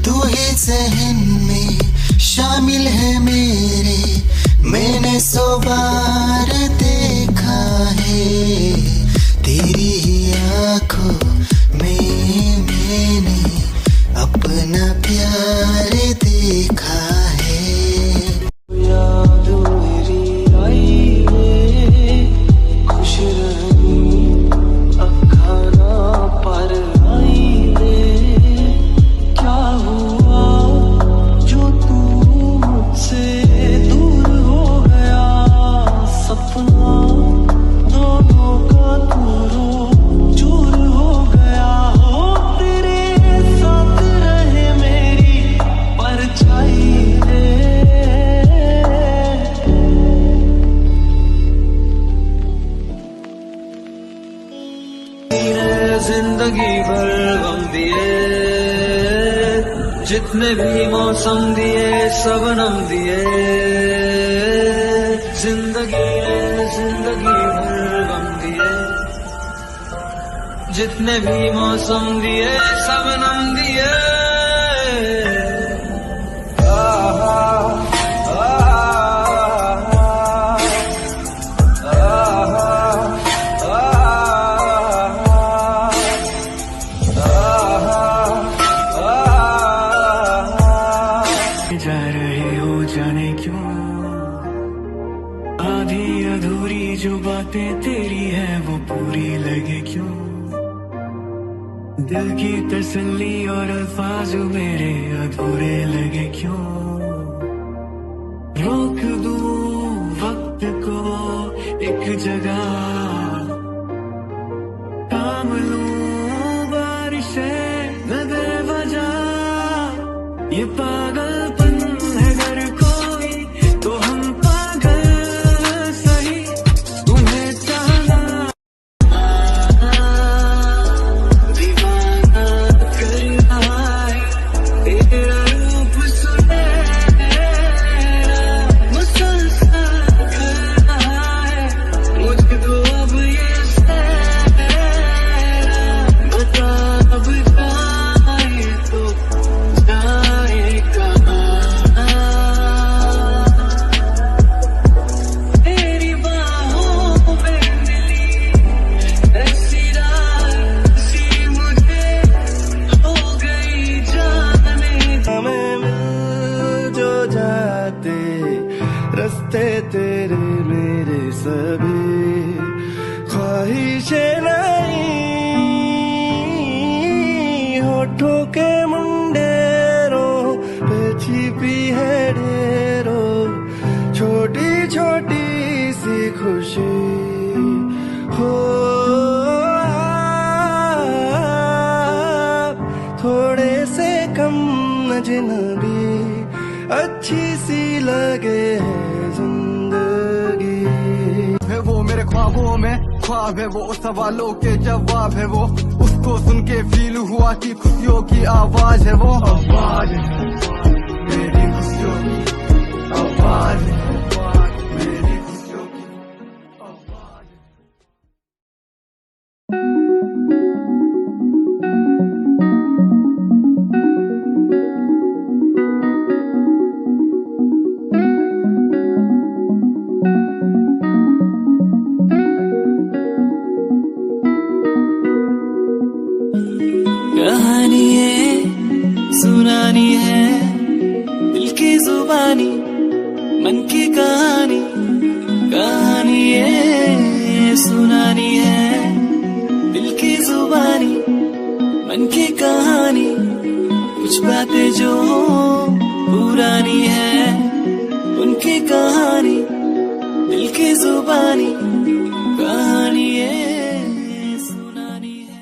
तू ही ज़हन में शामिल है मेरे, मैंने 100 बार देखा है। तेरी ही आँखों में मैंने अपना प्यार देखा है। याद मेरी आई है, खुश रही अब खाना पर आई है। क्या हुआ जो तू मुझसे दूर हो गया, सपना दोनों का दूरों चूर हो गया। हो तेरे साथ रहे मेरी परछाई रे। जिंदगी भर गम दिए, जितने भी मौसम दिए सबनम दिए। जिंदगी भर गम दिए, जितने भी मौसम दिए सबनम दिए। दिल की तसल्ली और अल्फाज मेरे अधूरे लगे क्यों, रोक दूं वक्त को एक जगह, काम लूं बारिशें न दे वजह, ये पागलपन है अगर कोई तो हम पागल सही, तुम्हें चाहना दीवाना करना है, तेरा रूप सुनहरा मुसलसल करना है, मुझको अब ये सहरा बता, अब जाए तो जाए कहाँ, तेरी बाहों में मिली ऐसी रात सी मुझे हो गई जाने, हमें मिल जो जाते रास्ते तेरे मेरे सभी, ख्वाहिशें नहीं होठों के मुंडेरों पे छिपी है ढेरों, छोटी छोटी सी खुशी हो, थोड़े से कम अजनबी अच्छी सी लगे है जिंदगी, है वो मेरे ख्वाबों में ख्वाब है, वो सवालों के जवाब है, वो उसको सुन के फील हुआ कि खुशियों की आवाज है, वो आवाज है मेरी खुशियों की आवाज है, मेरी खुशियों की आवाज है। कहानी है सुनानी है, दिल की जुबानी मन की कहानी, कहानी है सुनानी है, दिल की जुबानी मन की कहानी, कुछ बातें जो पुरानी है उनकी कहानी, दिल की जुबानी कहानी है सुनानी है।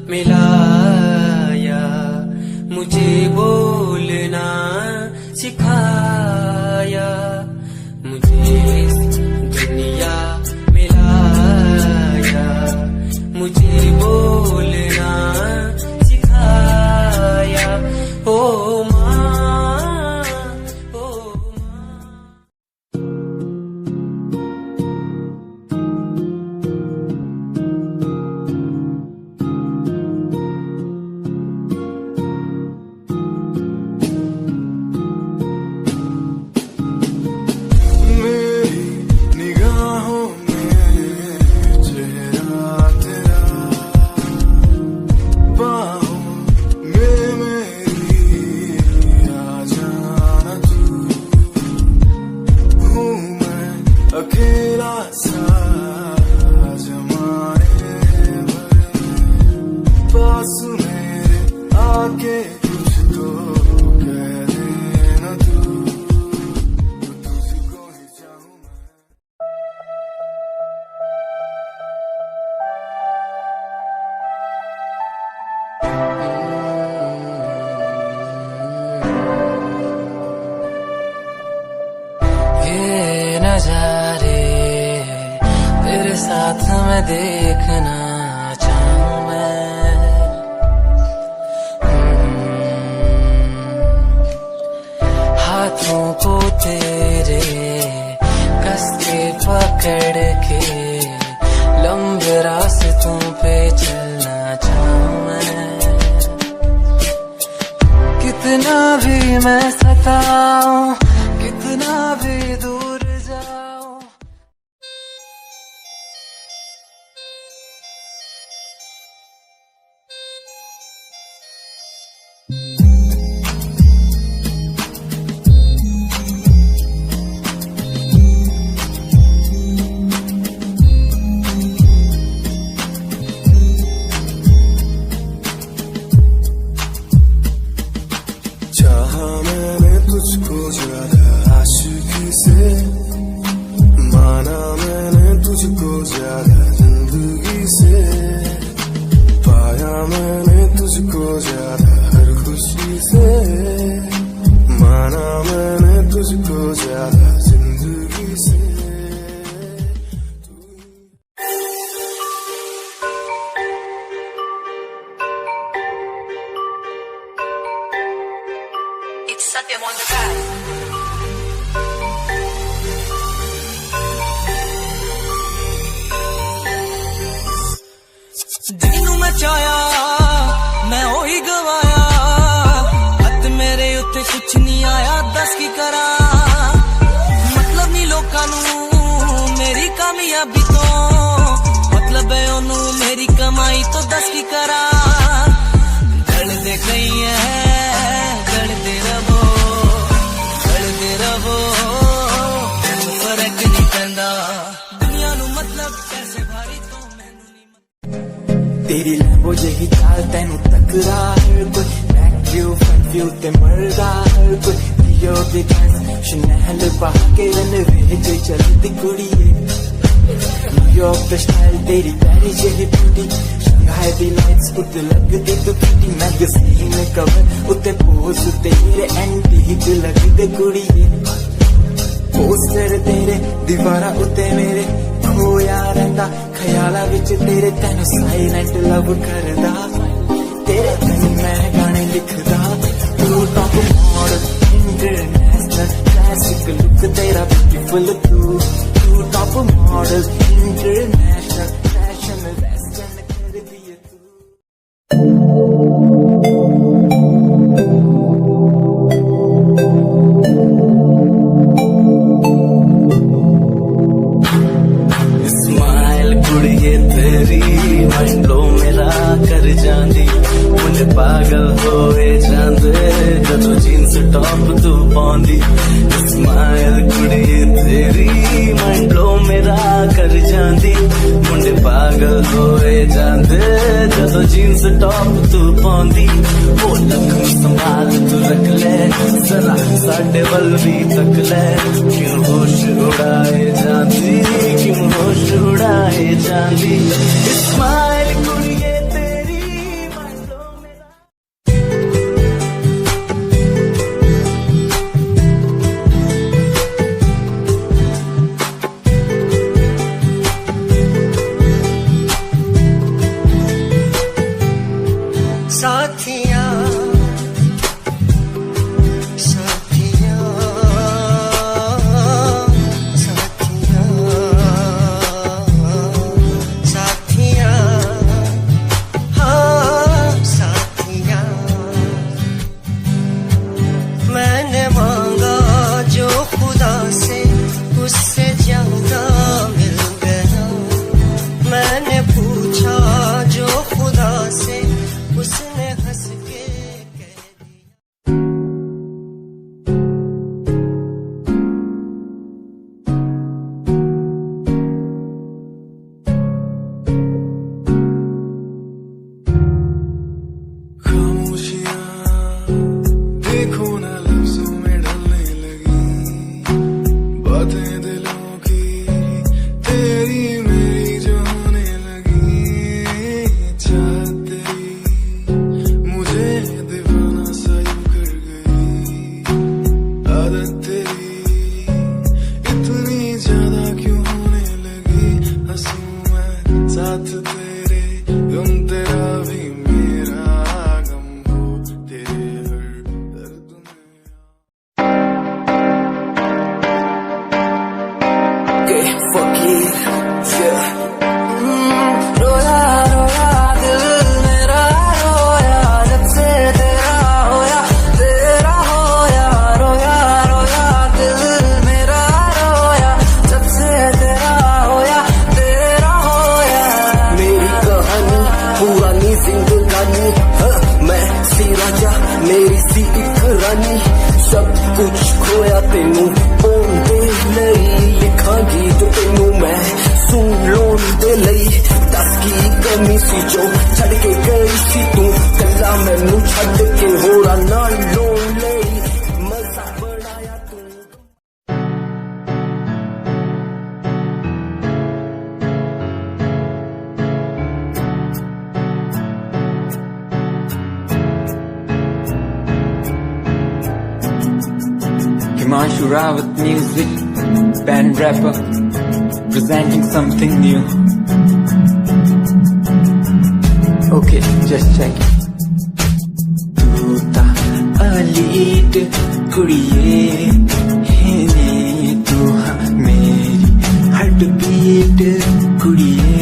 मिलाया मुझे बोलना सिखाया, मुझे दुनिया मिलाया मुझे बोलना सिखाया, ओ माँ ओ माँ। अकेला सा जमाने पास मेरे आके कुछ तो कह देना तू, तुझको ही चाहूं मैं। ये नजारे तेरे साथ मैं देखना चाहूं मैं, हाथों को तेरे कस के पकड़ के लंबे रास्तों पे चलना चाहूं मैं, कितना भी मैं सताऊं, कितना मेरी कमाई तो 10 की करा गलते कई है गलते रवो फर्क नहीं पैंदा दुनिया नू मतलब पैसे भारी तो मैनू नहीं तेरी लैम्बो जही चाल तैनू टकरा हर कोई बैक व्यू फ्रंट व्यू ते मरदा हर कोई लियो दे ड्रेस शनैल पा के रन वेच चलदी कुड़िए न्यूयॉर्क दा स्टाइल तेरी प्यारी जही ब्यूटी शंघाई दी लाइट्स उत्ते लगदी तो ब्यूटी मैगज़ीन कवर उत्ते पोज तेरे एंटीक लगदे कुड़िए पोस्टर तेरे दीवारा उत्ते मेरे खोया रहिंदा ख्याला विच तेरे तैनू साइलेंट लव करदा तेरे कन्नी मैं गाने लिखदा तू top model international classic look तेरा ब्यूटीफुल तू top model international fashion western कर दिए पागल होए जांदे जदों जीन्स टॉप तू पाउंदी स्माइल कुड़ी तेरी माइंड ब्लो मेरा कर जांदी मुंडे पागल होए जांदे जदों जीन्स टॉप तू पाउंदी ओ लख संभाल तू रख ले जरा साडे वल भी तक ले क्यों होश उड़ाए जांदी क्यों होश उड़ाए जांदी स्माइल कुड़ी मेरी सी एक रानी सब कुछ खोया तेनू पाउंदे लई लिखा गीत तेनू मैं सुन लोन दे लई दस की कमी सी जो छड़ के गई सी तू कला मैनू छड़ के होरा ना लोन लई मजा बनाया तू Himanshu Rawat music, band rapper, presenting something new. Okay, just check it. Tu ta elite kudiye, hene tu ha meri heartbeat kudiye.